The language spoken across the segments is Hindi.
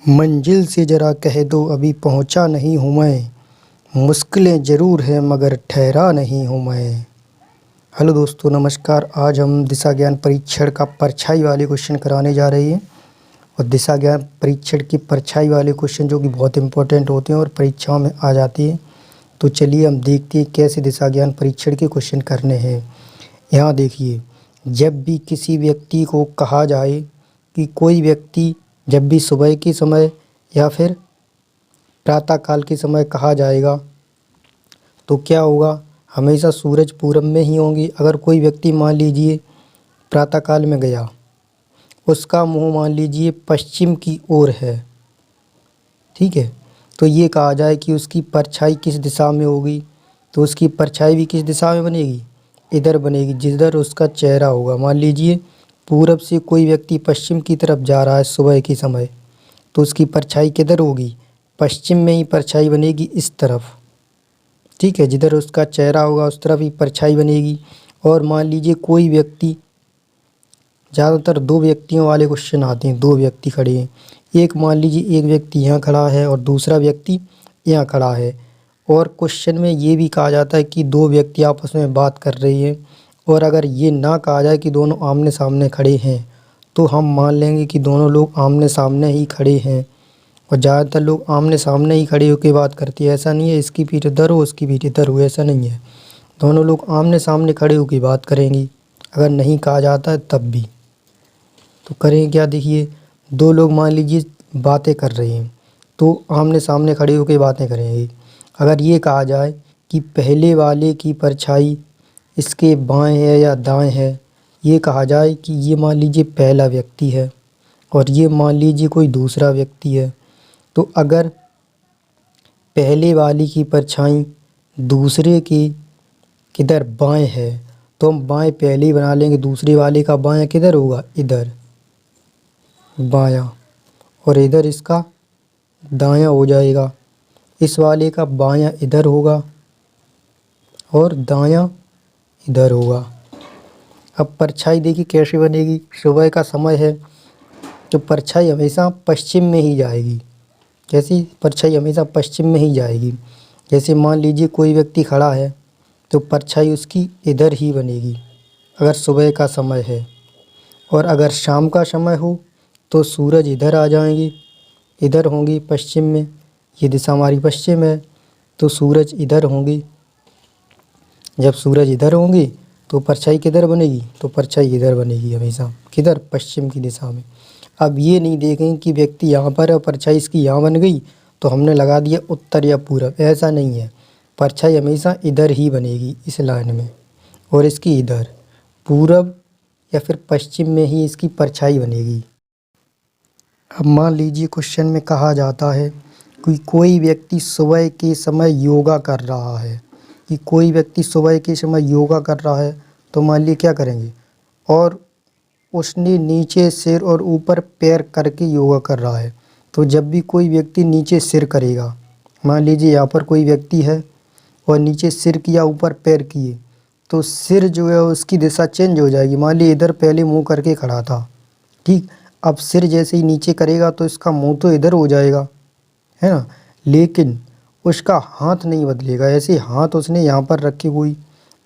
मंजिल से ज़रा कह दो अभी पहुँचा नहीं हूँ मैं, मुश्किलें ज़रूर हैं मगर ठहरा नहीं हूँ मैं। हेलो दोस्तों, नमस्कार। आज हम दिशा ज्ञान परीक्षण का परछाई वाले क्वेश्चन कराने जा रहे हैं। और दिशा ज्ञान परीक्षण की परछाई वाले क्वेश्चन जो कि बहुत इंपॉर्टेंट होते हैं और परीक्षाओं में आ जाती हैं। तो चलिए हम देखते हैं कैसे दिशा ज्ञान परीक्षण के क्वेश्चन करने हैं। यहाँ देखिए, जब भी किसी व्यक्ति को कहा जाए कि कोई व्यक्ति जब भी सुबह के समय या फिर प्रातःकाल के समय कहा जाएगा तो क्या होगा, हमेशा सूरज पूरब में ही होंगी। अगर कोई व्यक्ति मान लीजिए प्रातःकाल में गया, उसका मुंह मान लीजिए पश्चिम की ओर है, ठीक है, तो ये कहा जाए कि उसकी परछाई किस दिशा में होगी। तो उसकी परछाई भी किस दिशा में बनेगी, इधर बनेगी, जिधर उसका चेहरा होगा। मान लीजिए पूरब से कोई व्यक्ति पश्चिम की तरफ जा रहा है सुबह के समय, तो उसकी परछाई किधर होगी, पश्चिम में ही परछाई बनेगी, इस तरफ, ठीक है, जिधर उसका चेहरा होगा उस तरफ ही परछाई बनेगी। और मान लीजिए कोई व्यक्ति, ज़्यादातर दो व्यक्तियों वाले क्वेश्चन आते हैं, दो व्यक्ति खड़े हैं। एक मान लीजिए एक व्यक्ति यहाँ खड़ा है और दूसरा व्यक्ति यहाँ खड़ा है। और क्वेश्चन में ये भी कहा जाता है कि दो व्यक्ति आपस में बात कर रहे हैं। और अगर ये ना कहा जाए कि दोनों आमने सामने खड़े हैं, तो हम मान लेंगे कि दोनों लोग आमने सामने ही खड़े हैं। और ज़्यादातर लोग आमने सामने ही खड़े होकर बात करती है। ऐसा नहीं है इसकी पीठ इधर हो उसकी पीठ इधर हो, ऐसा नहीं है। दोनों लोग आमने सामने खड़े होकर बात करेंगी, अगर नहीं कहा जाता है तब भी। तो करें क्या, देखिए, दो लोग मान लीजिए बातें कर रहे हैं, तो आमने सामने खड़े होकर बातें करेंगे। अगर ये कहा जाए कि पहले वाले की परछाई इसके बाएं है या दाएं है, ये कहा जाए कि ये मान लीजिए पहला व्यक्ति है और ये मान लीजिए कोई दूसरा व्यक्ति है, तो अगर पहले वाली की परछाई दूसरे की किधर बाएं है, तो हम बाएं पहले ही बना लेंगे। दूसरे वाले का बायां किधर होगा, इधर बायां, और इधर इसका दायां हो जाएगा। इस वाले का बायां इधर होगा और दायां इधर होगा। अब परछाई देखिए कैसे बनेगी, सुबह का समय है तो परछाई हमेशा पश्चिम में ही जाएगी। जैसी परछाई हमेशा पश्चिम में ही जाएगी। जैसे मान लीजिए कोई व्यक्ति खड़ा है तो परछाई उसकी इधर ही बनेगी, अगर सुबह का समय है। और अगर शाम का समय हो तो सूरज इधर आ जाएंगे, इधर होंगी पश्चिम में, ये दिशा हमारी पश्चिम है, तो सूरज इधर होंगी। जब सूरज इधर होंगी तो परछाई किधर बनेगी, तो परछाई इधर बनेगी हमेशा, किधर, पश्चिम की दिशा में। अब ये नहीं देखें कि व्यक्ति यहाँ पर है और परछाई इसकी यहाँ बन गई तो हमने लगा दिया उत्तर या पूरब, ऐसा नहीं है। परछाई हमेशा इधर ही बनेगी इस लाइन में, और इसकी इधर पूरब या फिर पश्चिम में ही इसकी परछाई बनेगी। अब मान लीजिए क्वेश्चन में कहा जाता है कि कोई व्यक्ति सुबह के समय योगा कर रहा है, कि कोई व्यक्ति सुबह के समय योगा कर रहा है, तो मान लीजिए क्या करेंगे, और उसने नीचे सिर और ऊपर पैर करके योगा कर रहा है। तो जब भी कोई व्यक्ति नीचे सिर करेगा, मान लीजिए यहाँ पर कोई व्यक्ति है और नीचे सिर किया ऊपर पैर किए, तो सिर जो है उसकी दिशा चेंज हो जाएगी। मान लीजिए इधर पहले मुंह करके खड़ा था, ठीक, अब सिर जैसे ही नीचे करेगा तो इसका मुंह तो इधर हो जाएगा, है ना, लेकिन उसका हाथ नहीं बदलेगा। ऐसे हाथ उसने यहाँ पर रखे, कोई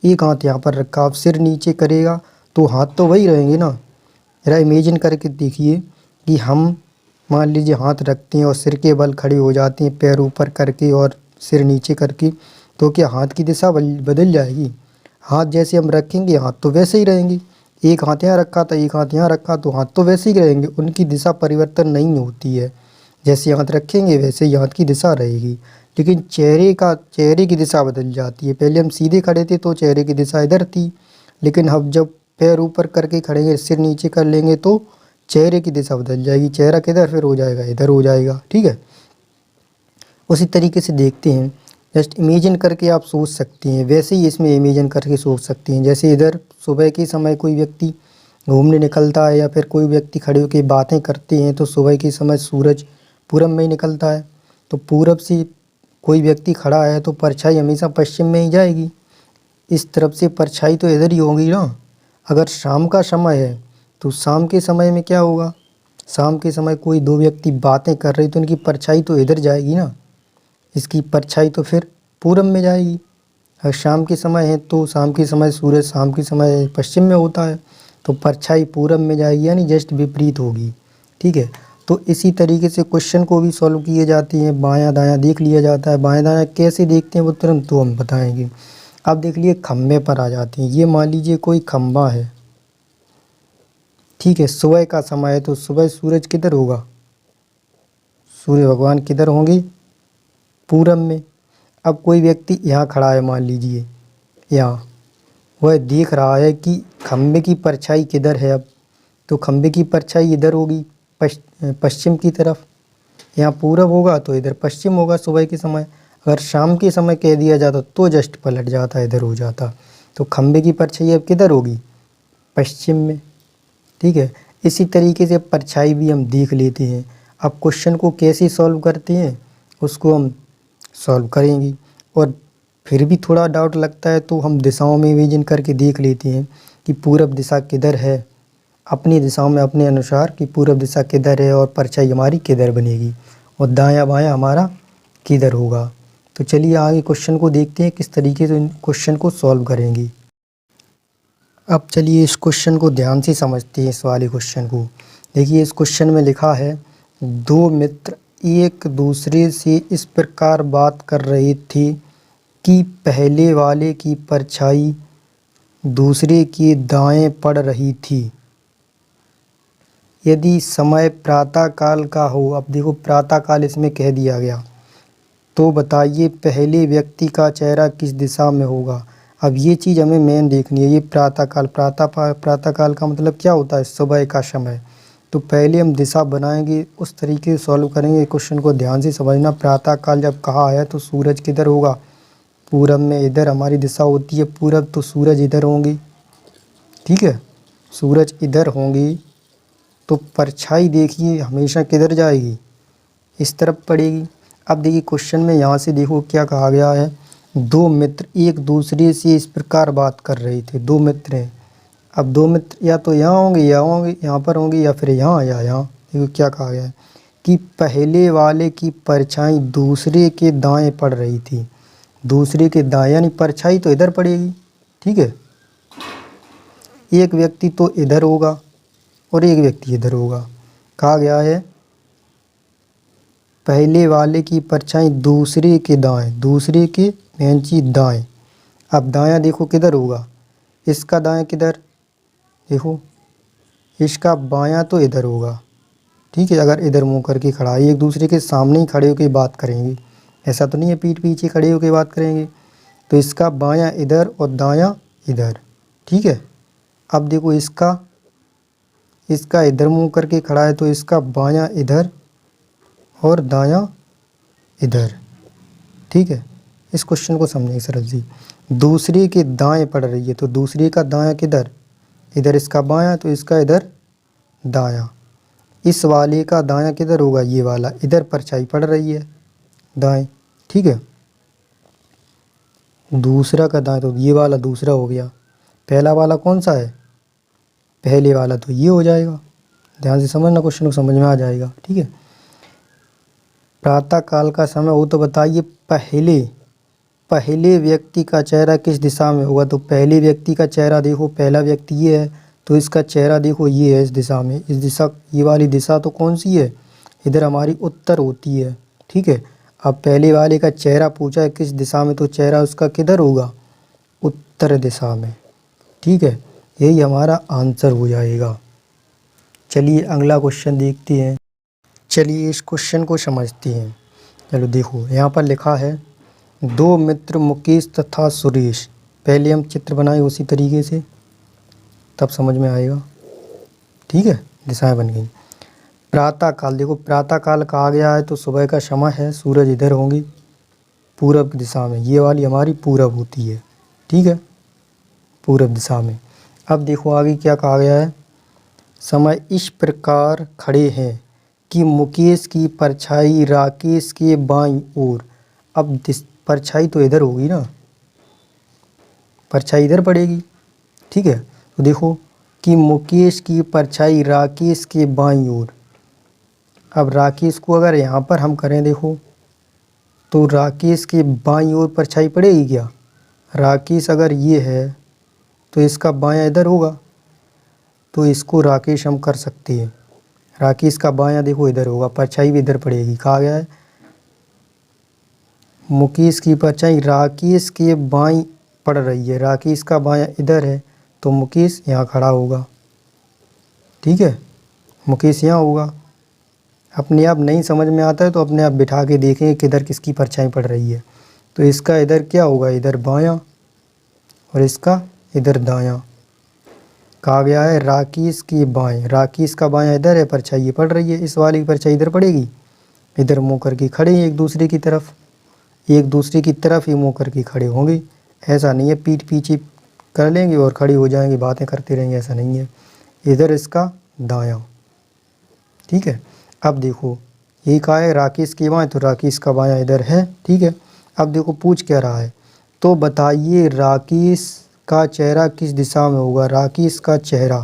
एक हाथ यहाँ पर रखा, अब सिर नीचे करेगा तो हाथ तो वही रहेंगे ना। जरा इमेजिन करके देखिए कि हम मान लीजिए हाथ रखते हैं और सिर के बल खड़े हो जाते हैं पैर ऊपर करके और सिर नीचे करके, तो क्या हाथ की दिशा बदल जाएगी? हाथ जैसे हम रखेंगे हाथ तो वैसे ही रहेंगे। एक हाथ यहाँ रखा था एक हाथ यहाँ रखा तो हाथ तो वैसे ही रहेंगे, उनकी दिशा परिवर्तन नहीं होती है। जैसे हाथ रखेंगे वैसे ही हाथ की दिशा रहेगी। लेकिन चेहरे की दिशा बदल जाती है। पहले हम सीधे खड़े थे तो चेहरे की दिशा इधर थी, लेकिन अब जब पैर ऊपर करके खड़ेंगे, सिर नीचे कर लेंगे तो चेहरे की दिशा बदल जाएगी। चेहरा किधर फिर हो जाएगा, इधर हो जाएगा, ठीक है। उसी तरीके से देखते हैं, जस्ट इमेजिन करके आप सोच सकती हैं, वैसे ही इसमें इमेजिन करके सोच सकती हैं। जैसे इधर सुबह के समय कोई व्यक्ति घूमने निकलता है या फिर कोई व्यक्ति खड़े होकर बातें करते हैं, तो सुबह के समय सूरज पूरब में ही निकलता है, तो पूरब से कोई व्यक्ति खड़ा है तो परछाई हमेशा पश्चिम में ही जाएगी। इस तरफ से परछाई तो इधर ही होगी ना। अगर शाम का समय है तो शाम के समय में क्या होगा, शाम के समय कोई दो व्यक्ति बातें कर रहे तो इनकी परछाई तो इधर जाएगी ना, इसकी परछाई तो फिर पूरब में जाएगी। अगर शाम के समय है तो शाम के समय सूरज शाम के समय पश्चिम में होता है, तो परछाई पूरब में जाएगी, यानी जस्ट विपरीत होगी। ठीक है, तो इसी तरीके से क्वेश्चन को भी सॉल्व किए जाते हैं। बायां दायां देख लिया जाता है। बायां दायां कैसे देखते हैं वो तुरंत तो हम बताएंगे। अब देख लिए खम्भे पर आ जाते हैं। ये मान लीजिए कोई खम्भा है, ठीक है, सुबह का समय है, तो सुबह सूरज किधर होगा, सूर्य भगवान किधर होंगे, पूरब में। अब कोई व्यक्ति यहाँ खड़ा है, मान लीजिए यहाँ, वह देख रहा है कि खम्भे की परछाई किधर है। अब तो खम्भे की परछाई इधर होगी, पश्चिम की तरफ। यहाँ पूरब होगा तो इधर पश्चिम होगा सुबह के समय। अगर शाम के समय कह दिया जाता तो जस्ट पलट जाता, इधर हो जाता। तो खम्भे की परछाई अब किधर होगी, पश्चिम में। ठीक है, इसी तरीके से परछाई भी हम देख लेते हैं। अब क्वेश्चन को कैसे सॉल्व करते हैं उसको हम सॉल्व करेंगे। और फिर भी थोड़ा डाउट लगता है तो हम दिशाओं में विभाजन करके देख लेते हैं कि पूरब दिशा किधर है, अपनी दिशाओं में अपने अनुसार कि पूरब दिशा किधर है और परछाई हमारी किधर बनेगी और दायां बायां हमारा किधर होगा। तो चलिए आगे क्वेश्चन को देखते हैं किस तरीके से इन क्वेश्चन को सॉल्व करेंगे। अब चलिए इस क्वेश्चन को ध्यान से समझते हैं। इस वाले क्वेश्चन को देखिए, इस क्वेश्चन में लिखा है, दो मित्र एक दूसरे से इस प्रकार बात कर रहे थे कि पहले वाले की परछाई दूसरे के दाएं पड़ रही थी। यदि समय प्रातः काल का हो, अब देखो प्रातः काल इसमें कह दिया गया, तो बताइए पहले व्यक्ति का चेहरा किस दिशा में होगा। अब ये चीज़ हमें मेन देखनी है। ये प्रातः काल, प्रातः काल का मतलब क्या होता है, सुबह का समय। तो पहले हम दिशा बनाएंगे, उस तरीके से सॉल्व करेंगे। क्वेश्चन को ध्यान से समझना। प्रातः काल जब कहा है तो सूरज किधर होगा, पूरब में। इधर हमारी दिशा होती है पूरब, तो सूरज इधर होंगी। ठीक है, सूरज इधर होंगी तो परछाई देखिए हमेशा किधर जाएगी, इस तरफ पड़ेगी। अब देखिए क्वेश्चन में यहाँ से देखो क्या कहा गया है, दो मित्र एक दूसरे से इस प्रकार बात कर रहे थे। दो मित्र हैं, अब दो मित्र या तो यहाँ होंगे या होंगे यहाँ पर होंगे या फिर यहाँ या यहाँ। देखो क्या कहा गया है कि पहले वाले की परछाई दूसरे के दाएं पड़ रही थी। दूसरे के दाएं यानी परछाई तो इधर पड़ेगी। ठीक है, एक व्यक्ति तो इधर होगा और एक व्यक्ति इधर होगा। कहा गया है पहले वाले की परछाई दूसरे के दाएं, दूसरे के मेंची दाएं। अब दायां देखो किधर होगा, इसका दायां किधर, देखो इसका बायां तो इधर होगा। ठीक है, अगर इधर मुंह करके खड़ा है, एक दूसरे के सामने ही खड़े होकर बात करेंगे, ऐसा तो नहीं है पीठ पीछे खड़े होकर बात करेंगे। तो इसका बायां इधर और दायां इधर। ठीक है, अब देखो इसका इधर मुंह करके खड़ा है तो इसका बायां इधर और दायां इधर। ठीक है, इस क्वेश्चन को समझेंगे सरल जी। दूसरे के दाएं पड़ रही है तो दूसरे का दायां किधर, इधर इसका बायां तो इसका इधर दायां। इस वाले का दायां किधर होगा, ये वाला, इधर परछाई पड़ रही है दाएं। ठीक है, दूसरा का दाएं तो ये वाला दूसरा हो गया। पहला वाला कौन सा है, पहले वाला तो ये हो जाएगा। ध्यान से समझना, क्वेश्चन को समझ में आ जाएगा। ठीक है, प्रातः काल का समय हो तो बताइए पहले व्यक्ति का चेहरा किस दिशा में होगा। तो पहले व्यक्ति का चेहरा देखो, पहला व्यक्ति ये है तो इसका चेहरा देखो ये है इस दिशा में। इस दिशा, ये वाली दिशा तो कौन सी है, इधर हमारी उत्तर होती है। ठीक है, अब पहले वाले का चेहरा पूछा है किस दिशा में, तो चेहरा उसका किधर होगा, उत्तर दिशा में। ठीक है, यही हमारा आंसर हो जाएगा। चलिए अगला क्वेश्चन देखते हैं। चलिए इस क्वेश्चन को समझते हैं। चलो देखो यहाँ पर लिखा है, दो मित्र मुकेश तथा सुरेश। पहले हम चित्र बनाए उसी तरीके से, तब समझ में आएगा। ठीक है, दिशाएं बन गई। प्रातः काल, देखो प्रातः काल कहा गया है तो सुबह का समय है, सूरज इधर होंगे पूरब की दिशा में। ये वाली हमारी पूरब होती है। ठीक है, पूरब दिशा में। अब देखो आगे क्या कहा गया है, समय इस प्रकार खड़े हैं कि मुकेश की परछाई राकेश के बाईं ओर। अब परछाई तो इधर होगी ना, परछाई इधर पड़ेगी। ठीक है, तो देखो कि मुकेश की परछाई राकेश के बाईं ओर। अब राकेश को अगर यहाँ पर हम करें देखो, तो राकेश के बाईं ओर परछाई पड़ेगी क्या? राकेश अगर ये है तो इसका बायां इधर होगा, तो इसको राकेश हम कर सकते हैं। राकेश का बायां देखो इधर होगा, परछाई भी इधर पड़ेगी। कहा गया है मुकेश की परछाई राकेश के बाईं पड़ रही है, राकेश का बायां इधर है, तो मुकेश यहाँ खड़ा होगा। ठीक है, मुकेश यहाँ होगा। अपने आप नहीं समझ में आता है तो अपने आप बिठा के देखें किधर किसकी परछाई पड़ रही है। तो इसका इधर क्या होगा, इधर बायां, और इसका इधर दायां। कहा गया है राकेश के बाएं, राकेश का बायां इधर है, परछाई ये पड़ रही है, इस वाली की परछाई इधर पड़ेगी। इधर मुँह करके खड़े हैं एक दूसरे की तरफ, एक दूसरे की तरफ ही मुँह करके खड़े होंगे। ऐसा नहीं है पीठ पीछे कर लेंगे और खड़े हो जाएंगे, बातें करते रहेंगे, ऐसा नहीं है। इधर इसका दायां। ठीक है, अब देखो ये कहा है राकेश के बाएं, तो राकेश का बायां इधर है। ठीक है, अब देखो पूछ क्या रहा है, तो बताइए राकेश का चेहरा किस दिशा में होगा? राकेश का चेहरा,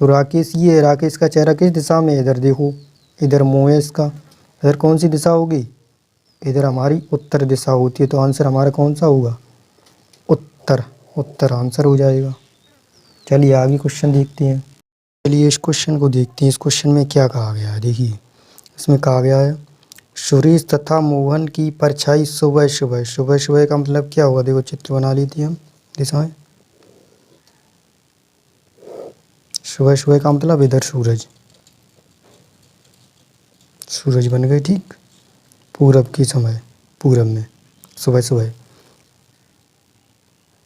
तो राकेश ये है, राकेश का चेहरा किस दिशा में है? इधर देखो, इधर मुँह है इसका, इधर कौन सी दिशा होगी? इधर हमारी उत्तर दिशा होती है, तो आंसर हमारा कौन सा होगा? उत्तर, उत्तर आंसर हो जाएगा। चलिए आगे क्वेश्चन देखते हैं। चलिए इस क्वेश्चन को देखते हैं। इस क्वेश्चन में क्या कहा गया है, देखिए इसमें कहा गया है सुरेश तथा मोहन की परछाई सुबह सुबह। सुबह सुबह का मतलब क्या होगा? देखो चित्र बना लीजिए हम दिशाएं। सुबह सुबह का मतलब इधर सूरज, सूरज बन गए। ठीक, पूरब के समय, पूरब में सुबह सुबह,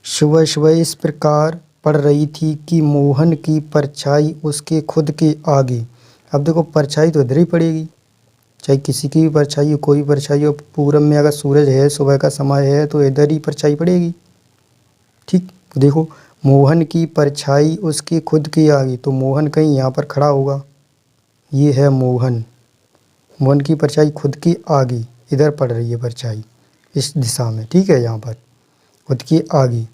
सुबह सुबह इस प्रकार पड़ रही थी कि मोहन की परछाई उसके खुद के आगे। अब देखो परछाई तो इधर ही पड़ेगी, चाहे किसी की भी परछाई हो, कोई परछाई हो, पूरब में अगर सूरज है, सुबह का समय है, तो इधर ही परछाई पड़ेगी। ठीक, देखो मोहन की परछाई उसके खुद के आगे, तो मोहन कहीं यहाँ पर खड़ा होगा। ये है मोहन, मोहन की परछाई खुद के आगे इधर पड़ रही है परछाई, इस दिशा में। ठीक है, यहाँ पर खुद के आगे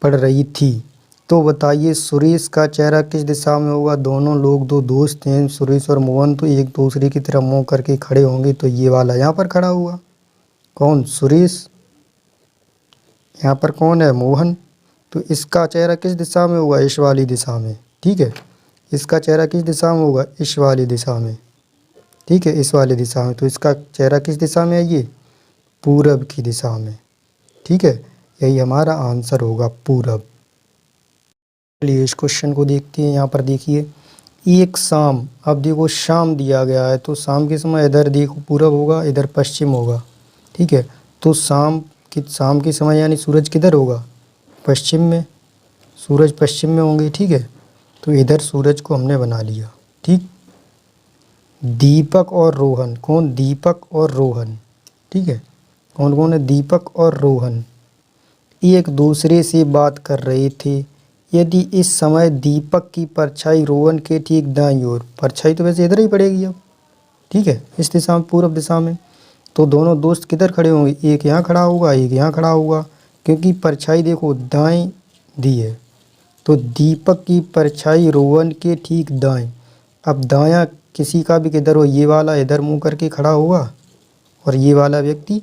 पड़ रही थी। तो बताइए सुरेश का चेहरा किस दिशा में होगा? दोनों लोग दो दोस्त हैं, सुरेश और मोहन, तो एक दूसरे की तरफ मुंह करके खड़े होंगे, तो ये वाला यहाँ पर खड़ा हुआ। कौन? सुरेश। यहाँ पर कौन है? मोहन। तो इसका चेहरा किस दिशा में होगा? इस वाली दिशा में। ठीक है, इसका चेहरा किस दिशा में होगा? इस वाली दिशा में। ठीक है, इस वाली दिशा में। तो इसका चेहरा किस दिशा में है? ये पूरब की दिशा में। ठीक है, यही हमारा आंसर होगा, पूरब। चलिए इस क्वेश्चन को देखते हैं। यहाँ पर देखिए एक शाम, अब देखो शाम दिया गया है, तो शाम के समय इधर देखो पूरब होगा, इधर पश्चिम होगा। ठीक है, तो शाम के समय यानी सूरज किधर होगा? पश्चिम में, सूरज पश्चिम में होंगे। ठीक है, तो इधर सूरज को हमने बना लिया। ठीक, दीपक और रोहन, कौन? दीपक और रोहन। ठीक है, कौन कौन है? दीपक और रोहन एक दूसरे से बात कर रहे थे। यदि इस समय दीपक की परछाई रोहन के ठीक दाईं ओर, परछाई तो वैसे इधर ही पड़ेगी अब। ठीक है, इस दिशा में, पूरब दिशा में, तो दोनों दोस्त किधर खड़े होंगे? एक यहाँ खड़ा होगा, एक यहाँ खड़ा होगा, क्योंकि परछाई देखो दाएं दी है, तो दीपक की परछाई रोहन के ठीक दाएं। अब दायां किसी का भी किधर हो, ये वाला इधर मुंह करके खड़ा होगा और ये वाला व्यक्ति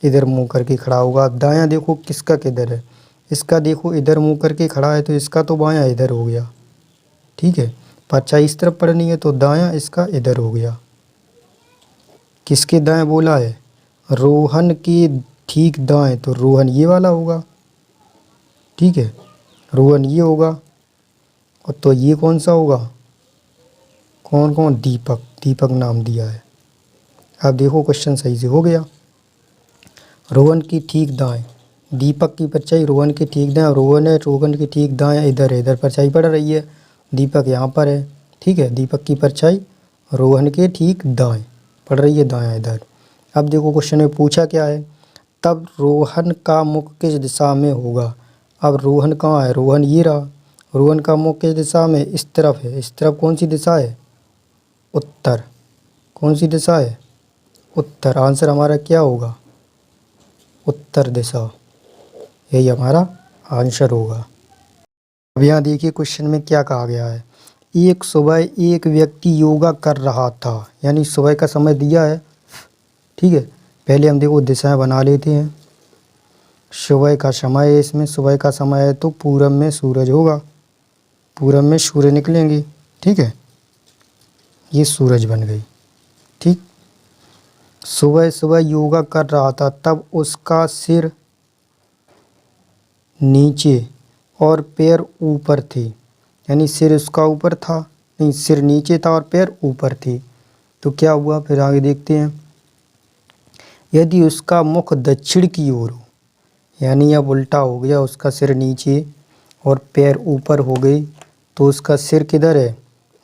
इधर मुंह करके खड़ा होगा। अब दायां देखो किसका किधर है, इसका देखो इधर मुंह करके खड़ा है, तो इसका तो बायां इधर हो गया। ठीक है, परछाई इस तरफ पड़नी है, तो दायां इसका इधर हो गया। किसके दाएं बोला है? रोहन के ठीक दाएं, तो रोहन ये वाला होगा। ठीक है, रोहन ये होगा, और तो ये कौन सा होगा? कौन कौन? दीपक, दीपक नाम दिया है। अब देखो क्वेश्चन सही से हो गया। रोहन की ठीक दाएं, दीपक की परछाई रोहन के ठीक दाएं, रोहन है, रोहन के ठीक दाएं इधर है, इधर परछाई पड़ रही है, दीपक यहाँ पर है। ठीक है, दीपक की परछाई रोहन के ठीक दाएं पड़ रही है, दायां इधर। अब देखो क्वेश्चन में पूछा क्या है, तब रोहन का मुख किस दिशा में होगा? अब रोहन कहाँ है? रोहन ये रहा, रोहन का मुख किस दिशा में? इस तरफ है। इस तरफ कौन सी दिशा है? उत्तर। कौन सी दिशा है? उत्तर। आंसर हमारा क्या होगा? उत्तर दिशा, यही हमारा आंसर होगा। अब यहाँ देखिए क्वेश्चन में क्या कहा गया है, एक सुबह एक व्यक्ति योगा कर रहा था, यानी सुबह का समय दिया है। ठीक है, पहले हम देखो दिशाएं बना लेते हैं। सुबह का समय है, इसमें सुबह का समय है तो पूरब में सूरज होगा, पूरब में सूर्य निकलेंगे। ठीक है, ये सूरज बन गई। ठीक, सुबह सुबह योगा कर रहा था, तब उसका सिर नीचे और पैर ऊपर थे, यानी सिर उसका ऊपर था, नहीं सिर नीचे था और पैर ऊपर थे। तो क्या हुआ, फिर आगे देखते हैं। यदि उसका मुख दक्षिण की ओर हो, यानी अब उल्टा हो गया, उसका सिर नीचे और पैर ऊपर हो गए, तो उसका सिर किधर है,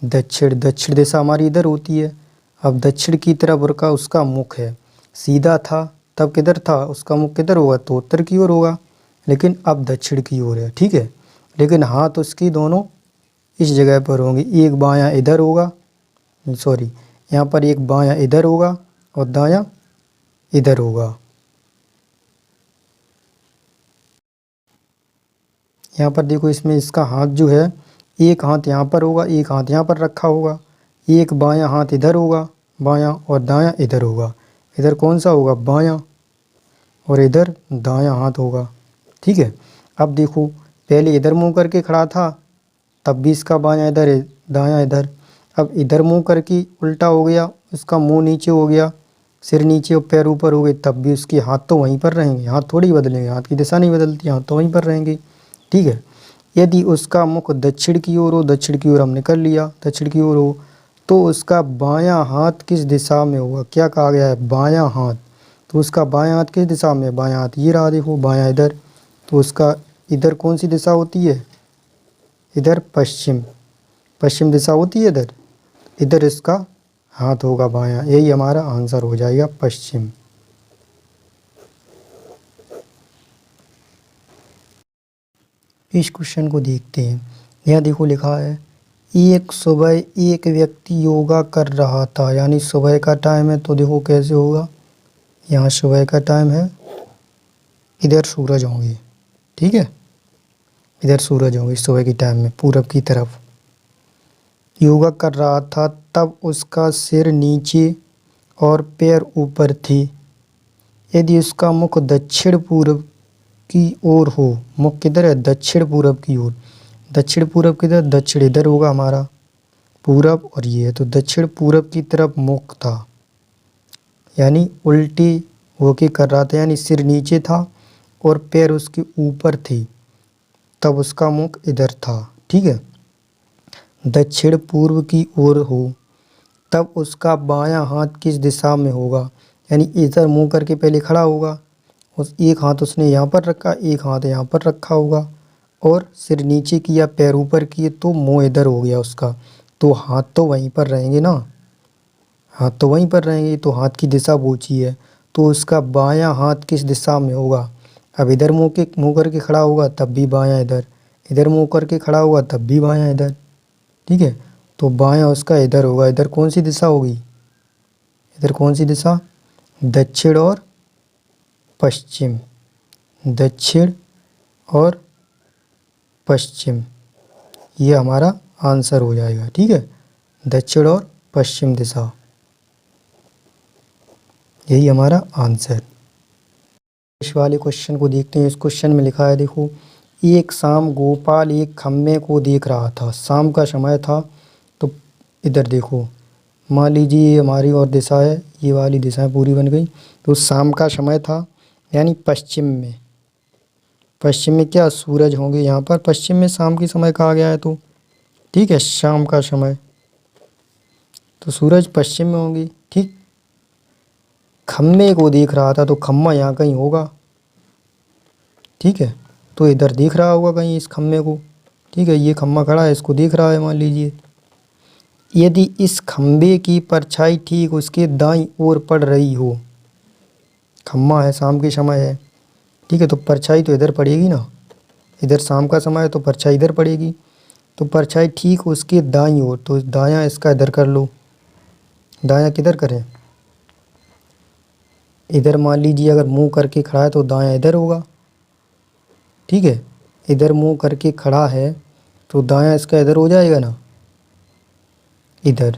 दक्षिण। दक्षिण दिशा हमारी इधर होती है। अब दक्षिण की तरफ का उसका मुख है, सीधा था तब किधर था, उसका मुख किधर होगा, तो उत्तर की ओर होगा, लेकिन अब दक्षिण की ओर है। ठीक है, लेकिन हाथ उसकी दोनों इस जगह पर होंगे, एक बायां इधर होगा, सॉरी यहाँ पर एक बायां इधर होगा और दायां इधर होगा। यहाँ पर देखो, इसमें इसका हाथ जो है, एक हाथ यहाँ पर होगा, एक हाथ यहाँ पर रखा होगा, एक बायां हाथ इधर होगा, बायां, और दायां इधर होगा। इधर कौन सा होगा, बायां, और इधर दायां हाथ होगा। ठीक है, अब देखो पहले इधर मुंह करके खड़ा था, तब भी इसका बायां इधर है, दायां इधर। अब इधर मुंह करके उल्टा हो गया, उसका मुंह नीचे हो गया, सिर नीचे और पैर ऊपर हो गए, तब भी उसके हाथ तो वहीं पर रहेंगे, हाथ थोड़ी बदलेंगे, हाथ की दिशा नहीं बदलती, हाथ तो वहीं पर रहेंगे। ठीक है, यदि उसका मुख दक्षिण की ओर हो, दक्षिण की ओर हमने कर लिया, दक्षिण की ओर हो, तो उसका बायां हाथ किस दिशा में होगा, क्या कहा गया है, बायां हाथ। तो उसका बायां हाथ किस दिशा में, बायां हाथ ये रहा, देखो बायां इधर, तो उसका इधर कौन सी दिशा होती है, इधर पश्चिम, पश्चिम दिशा होती है इधर, इधर इसका हाथ होगा बायां। यही हमारा आंसर हो जाएगा, पश्चिम। इस क्वेश्चन को देखते हैं। यहाँ देखो लिखा है, एक सुबह एक व्यक्ति योगा कर रहा था, यानी सुबह का टाइम है, तो देखो कैसे होगा, यहाँ सुबह का टाइम है, इधर सूरज होंगे। ठीक है, इधर सूरज होंगे सुबह के टाइम में, पूरब की तरफ योगा कर रहा था, तब उसका सिर नीचे और पैर ऊपर थे। यदि उसका मुख दक्षिण पूर्व की ओर हो, मुख किधर है, दक्षिण पूरब की ओर, दक्षिण पूरब किधर, दक्षिण इधर होगा हमारा, पूरब और ये है, तो दक्षिण पूरब की तरफ मुख था, यानी उल्टी होके कर रहा था, यानी सिर नीचे था और पैर उसके ऊपर थे, तब उसका मुख इधर था। ठीक है, दक्षिण पूर्व की ओर हो, तब उसका बायां हाथ किस दिशा में होगा, यानी इधर मुंह करके पहले खड़ा होगा, उस एक हाथ उसने यहाँ पर रखा, एक हाथ यहाँ पर रखा होगा, और सिर नीचे किया, पैर ऊपर किए, तो मुंह इधर हो गया उसका, तो हाथ तो वहीं पर रहेंगे ना, हाथ तो वहीं पर रहेंगे, तो हाथ की दिशा पूछी है, तो उसका बायां हाथ किस दिशा में होगा। अब इधर मुंह करके खड़ा होगा तब भी बायां इधर, इधर मुंह करके खड़ा होगा तब भी बायां इधर। ठीक है, तो बायां उसका इधर होगा, इधर कौन सी दिशा होगी, इधर कौन सी दिशा, दक्षिण और पश्चिम, दक्षिण और पश्चिम, ये हमारा आंसर हो जाएगा। ठीक है, दक्षिण और पश्चिम दिशा, यही हमारा आंसर। इस वाले क्वेश्चन को देखते हैं। इस क्वेश्चन में लिखा है, देखो, एक शाम गोपाल एक खम्भे को देख रहा था, शाम का समय था, तो इधर देखो, मान लीजिए ये हमारी और दिशा है, ये वाली दिशाएं पूरी बन गई, तो शाम का समय था, यानी पश्चिम में, पश्चिम में क्या सूरज होंगे, यहाँ पर पश्चिम में शाम के समय कहा गया है, तो ठीक है, शाम का समय, तो सूरज पश्चिम में होंगे। ठीक, खम्भे को देख रहा था, तो खम्भा यहाँ कहीं होगा। ठीक है, तो इधर देख रहा होगा कहीं इस खम्भे को। ठीक है, ये खम्भा खड़ा है, इसको देख रहा है मान लीजिए। यदि इस खम्भे की परछाई ठीक उसके दाईं ओर पड़ रही हो, खम्भा है, शाम के समय है, ठीक है, तो परछाई तो इधर पड़ेगी ना, इधर शाम का समय है तो परछाई इधर पड़ेगी, तो परछाई ठीक उसके दाईं ओर, तो दायां इसका इधर कर लो, दायां किधर करें, इधर मान लीजिए अगर मुंह करके खड़ा है तो दायां इधर होगा। ठीक है, इधर मुंह करके खड़ा है तो दायां इसका इधर हो जाएगा ना, इधर,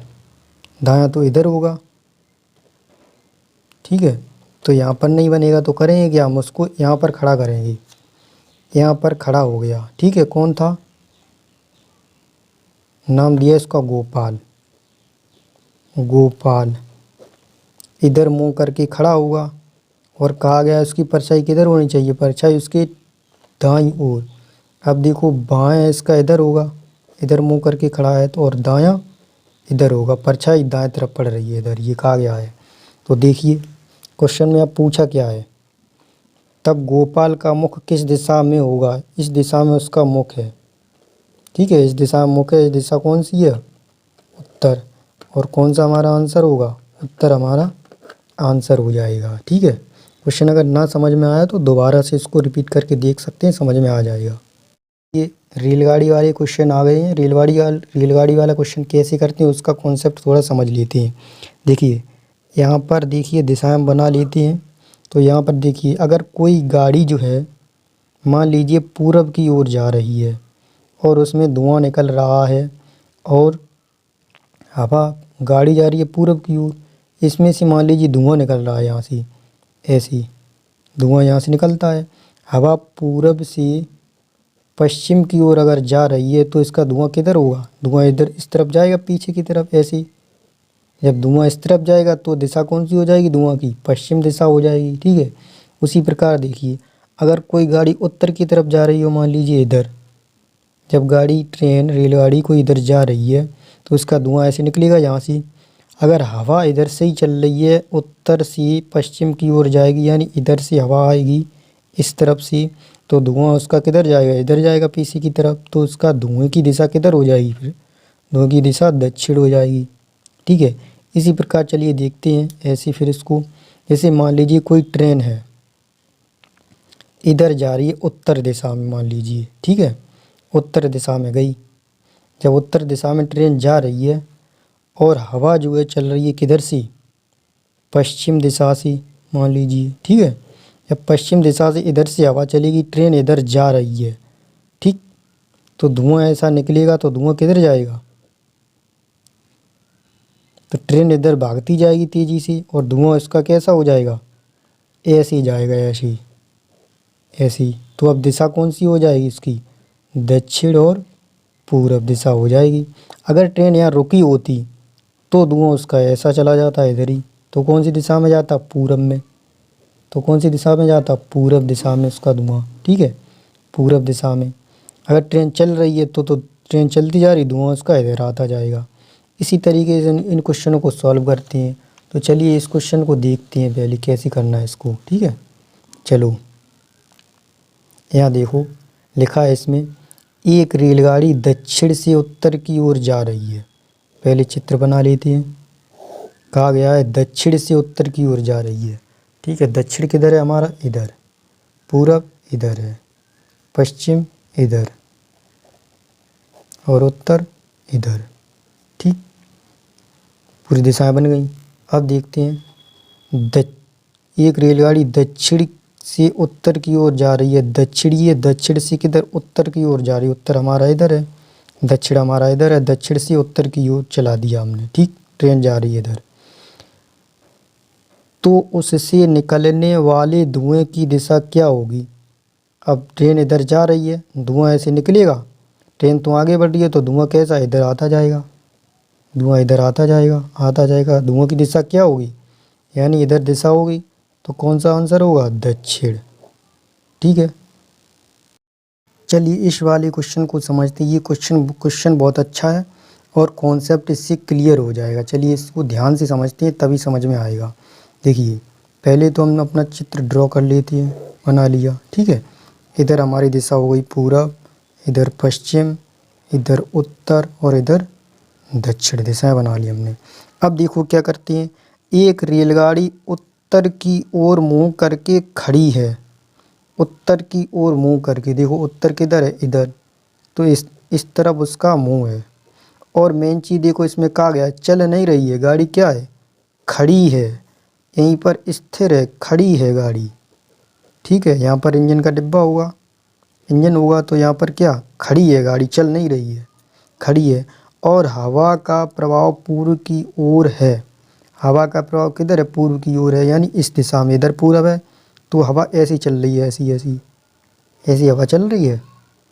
दायां तो इधर होगा, ठीक है। तो यहाँ पर नहीं बनेगा तो करेंगे क्या, हम उसको यहाँ पर खड़ा करेंगे। यहाँ पर खड़ा हो गया, ठीक है। कौन था, नाम दिया इसका गोपाल। गोपाल इधर मुंह करके खड़ा हुआ और कहा गया उसकी परछाई किधर होनी चाहिए, परछाई उसके दाईं ओर। अब देखो बाएं इसका इधर होगा, इधर मुंह करके खड़ा है तो, और दायां इधर होगा, परछाई दाएं तरफ पड़ रही है इधर, ये कहा गया है। तो देखिए क्वेश्चन में अब पूछा क्या है, तब गोपाल का मुख किस दिशा में होगा, इस दिशा में उसका मुख है, ठीक है। इस दिशा में मुख है, इस दिशा कौन सी है, उत्तर। और कौन सा हमारा आंसर होगा, उत्तर हमारा आंसर हो जाएगा, ठीक है। क्वेश्चन अगर ना समझ में आया तो दोबारा से इसको रिपीट करके देख सकते हैं, समझ में आ जाएगा। ये रेलगाड़ी वाले क्वेश्चन आ गए हैं। रेलगाड़ी वाला क्वेश्चन कैसे करते हैं उसका कॉन्सेप्ट थोड़ा समझ लेते हैं। देखिए यहाँ पर देखिए दिशाएं बना लेते हैं। तो यहाँ पर देखिए अगर कोई गाड़ी जो है मान लीजिए पूरब की ओर जा रही है और उसमें धुआं निकल रहा है, और हवा, गाड़ी जा रही है पूरब की ओर, इसमें से मान लीजिए धुआं निकल रहा है यहाँ से, ऐसे धुआं यहाँ से निकलता है। हवा पूरब से पश्चिम की ओर अगर जा रही है तो इसका धुआं किधर होगा, धुआं इधर इस तरफ जाएगा पीछे की तरफ, ऐसे। जब धुआं इस तरफ जाएगा तो दिशा कौन सी हो जाएगी धुआं की, पश्चिम दिशा हो जाएगी, ठीक है। उसी प्रकार देखिए अगर कोई गाड़ी उत्तर की तरफ जा रही हो, मान लीजिए इधर, जब गाड़ी ट्रेन रेलगाड़ी को इधर जा रही है तो उसका धुआं ऐसे निकलेगा यहाँ से। अगर हवा इधर से ही चल रही है, उत्तर से पश्चिम की ओर जाएगी, यानी इधर से हवा आएगी इस तरफ से, तो धुआं उसका किधर जाएगा, इधर जाएगा पीछे की तरफ। तो उसका धुएं की दिशा किधर हो जाएगी, फिर धुएं की दिशा दक्षिण हो जाएगी, ठीक है। इसी प्रकार चलिए देखते हैं ऐसे फिर इसको। जैसे मान लीजिए कोई ट्रेन है इधर जा रही है उत्तर दिशा में, मान लीजिए, ठीक है, उत्तर दिशा में गई। जब उत्तर दिशा में ट्रेन जा रही है और हवा जो है चल रही है किधर से, पश्चिम दिशा से, मान लीजिए, ठीक है। जब पश्चिम दिशा से इधर से हवा चलेगी, ट्रेन इधर जा रही है, ठीक, तो धुआं ऐसा निकलेगा, तो धुआं किधर जाएगा, तो ट्रेन इधर भागती जाएगी तेज़ी से, और धुआं इसका कैसा हो जाएगा, ऐसे ही जाएगा, ऐसे ऐसी। तो अब दिशा कौन सी हो जाएगी इसकी, दक्षिण और पूरब दिशा हो जाएगी। अगर ट्रेन यहाँ रुकी होती तो धुआं उसका ऐसा चला जाता है इधर ही, तो कौन सी दिशा में जाता, पूरब में। तो कौन सी दिशा में जाता, पूरब दिशा में उसका धुआं, ठीक है, पूरब दिशा में। अगर ट्रेन चल रही है तो ट्रेन चलती जा रही, धुआं उसका इधर आता जाएगा। इसी तरीके से इन क्वेश्चनों को सॉल्व करते हैं। तो चलिए इस क्वेश्चन को देखते हैं पहले कैसे करना है इसको, ठीक है। चलो यहाँ देखो लिखा है इसमें, एक रेलगाड़ी दक्षिण से उत्तर की ओर जा रही है। पहले चित्र बना लेते हैं। कहा गया है दक्षिण से उत्तर की ओर जा रही है, ठीक है। दक्षिण किधर है हमारा, इधर। पूरब इधर है, पश्चिम इधर, और उत्तर इधर, ठीक। पूरी दिशाएं बन गई। अब देखते हैं एक रेलगाड़ी दक्षिण से उत्तर की ओर जा रही है, दक्षिणी है, दक्षिण से किधर, उत्तर की ओर जा रही है। उत्तर हमारा इधर है, दक्षिण हमारा इधर है, दक्षिण से उत्तर की ओर चला दिया हमने, ठीक। ट्रेन जा रही है इधर, तो उससे निकलने वाले धुएं की दिशा क्या होगी। अब ट्रेन इधर जा रही है, धुआं ऐसे निकलेगा, ट्रेन तो आगे बढ़ रही है, तो धुआं कैसा इधर आता जाएगा, धुआं इधर आता जाएगा, आता जाएगा। धुआं की दिशा क्या होगी, यानी इधर दिशा होगी, तो कौन सा आंसर होगा, दक्षिण, ठीक है। चलिए इस वाले क्वेश्चन को समझते हैं। ये क्वेश्चन बहुत अच्छा है और कॉन्सेप्ट इससे क्लियर हो जाएगा। चलिए इसको ध्यान से समझते हैं, तभी समझ में आएगा। देखिए पहले तो हम अपना चित्र ड्रॉ कर लेते हैं, बना लिया, ठीक है। इधर हमारी दिशा हो गई पूरब, इधर पश्चिम, इधर उत्तर, और इधर दक्षिण, दिशाएं बना ली हमने। अब देखो क्या करते हैं, एक रेलगाड़ी उत्तर की ओर मुँह करके खड़ी है, उत्तर की ओर मुँह करके। देखो उत्तर किधर है, इधर, तो इस तरफ उसका मुँह है। और मेन चीज़ देखो इसमें कहा गया चल नहीं रही है गाड़ी, क्या है, खड़ी है, यहीं पर स्थिर है, खड़ी है गाड़ी, ठीक है। यहाँ पर इंजन का डिब्बा होगा, इंजन होगा, तो यहाँ पर क्या, खड़ी है गाड़ी, चल नहीं रही है, खड़ी है। और हवा का प्रभाव पूर्व की ओर है। हवा का प्रभाव किधर है? पूर्व की ओर है, यानी इस दिशा में, इधर पूरब है तो हवा ऐसी चल रही है, ऐसी ऐसी ऐसी हवा चल रही है,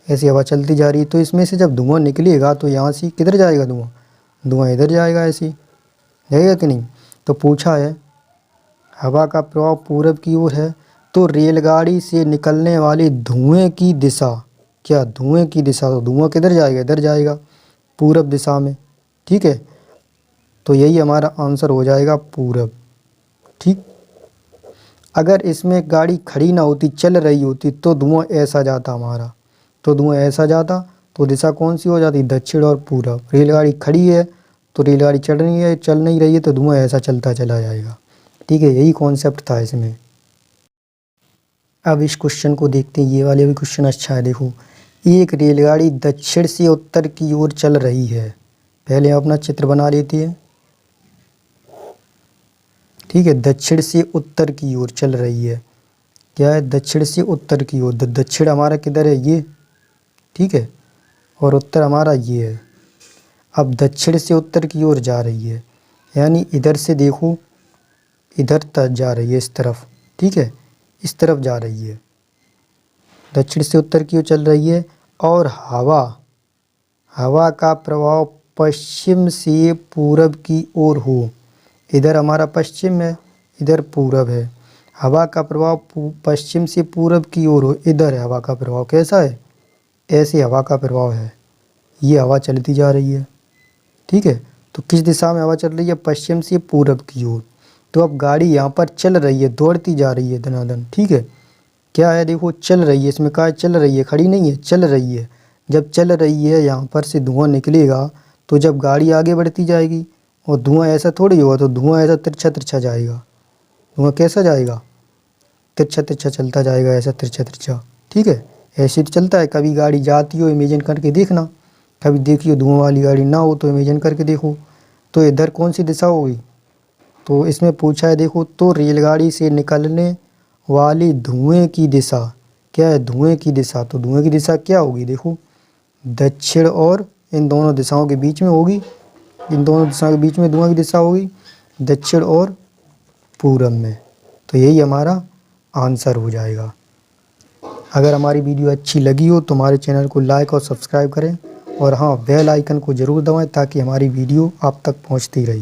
ऐसी हवा चलती जा रही है। तो इसमें से जब धुआं निकलेगा तो यहाँ से किधर जाएगा धुआं? धुआं इधर जाएगा, ऐसी जाएगा कि नहीं? तो पूछा है हवा का प्रभाव पूरब की ओर है तो रेलगाड़ी से निकलने वाले धुएं की दिशा, क्या धुएं की दिशा? तो धुआं किधर जाएगा? इधर जाएगा, पूरब दिशा में। ठीक है, तो यही हमारा आंसर हो जाएगा पूरब। ठीक, अगर इसमें गाड़ी खड़ी ना होती, चल रही होती, तो धुआं ऐसा जाता हमारा, तो धुआं ऐसा जाता, तो दिशा कौन सी हो जाती? दक्षिण और पूरब। रेलगाड़ी खड़ी है तो रेलगाड़ी चल रही है, चल नहीं रही है तो धुआं ऐसा चलता चला जाएगा। ठीक है, यही कॉन्सेप्ट था इसमें। अब इस क्वेश्चन को देखते हैं, ये वाले भी क्वेश्चन अच्छा है। देखो, एक रेलगाड़ी दक्षिण से उत्तर की ओर चल रही है। पहले हम अपना चित्र बना लेते हैं। ठीक है, दक्षिण से उत्तर की ओर चल रही है। क्या है? दक्षिण से उत्तर की ओर। दक्षिण हमारा किधर है? ये। ठीक है, और उत्तर हमारा ये है। अब दक्षिण से उत्तर की ओर जा रही है, यानी इधर से देखो, इधर तक जा रही है, इस तरफ। ठीक है, इस तरफ जा रही है, दक्षिण से उत्तर की ओर चल रही है। और हवा का प्रभाव पश्चिम से पूरब की ओर हो। इधर हमारा पश्चिम है, इधर पूरब है। हवा का प्रभाव पश्चिम से पूरब की ओर हो, इधर है हवा का प्रभाव। कैसा है? ऐसे हवा का प्रभाव है, ये हवा चलती जा रही है। ठीक है, तो किस दिशा में हवा चल रही है? पश्चिम से पूरब की ओर। तो अब गाड़ी यहाँ पर चल रही है, दौड़ती जा रही है धनाधन। ठीक है, क्या है? देखो, चल रही है, इसमें कहा है चल रही है, खड़ी नहीं है, चल रही है। जब चल रही है, यहाँ पर से धुआं निकलेगा, तो जब गाड़ी आगे बढ़ती जाएगी, और धुआं ऐसा थोड़ी होगा, तो धुआं ऐसा तिरछा तिरछा जाएगा। धुआं कैसा जाएगा? तिरछा तिरछा चलता जाएगा, ऐसा तिरछा तिरछा। ठीक है, ऐसे तो चलता है। कभी गाड़ी जाती हो, इमेजिन करके देखना, कभी देखियो धुआं वाली गाड़ी ना हो तो इमेजिन करके देखो। तो इधर कौन सी दिशा होगी? तो इसमें पूछा है, देखो, तो रेलगाड़ी से निकलने वाली धुएं की दिशा, क्या है? धुएं की दिशा। तो धुएं की दिशा क्या होगी? देखो, दक्षिण और इन दोनों दिशाओं के बीच में होगी, इन दोनों दिशाओं के बीच में धुआं की दिशा होगी, दक्षिण और पूरब में। तो यही हमारा आंसर हो जाएगा। अगर हमारी वीडियो अच्छी लगी हो तो हमारे चैनल को लाइक और सब्सक्राइब करें, और हाँ, बेल आइकन को ज़रूर दबाएं ताकि हमारी वीडियो आप तक पहुंचती रहे।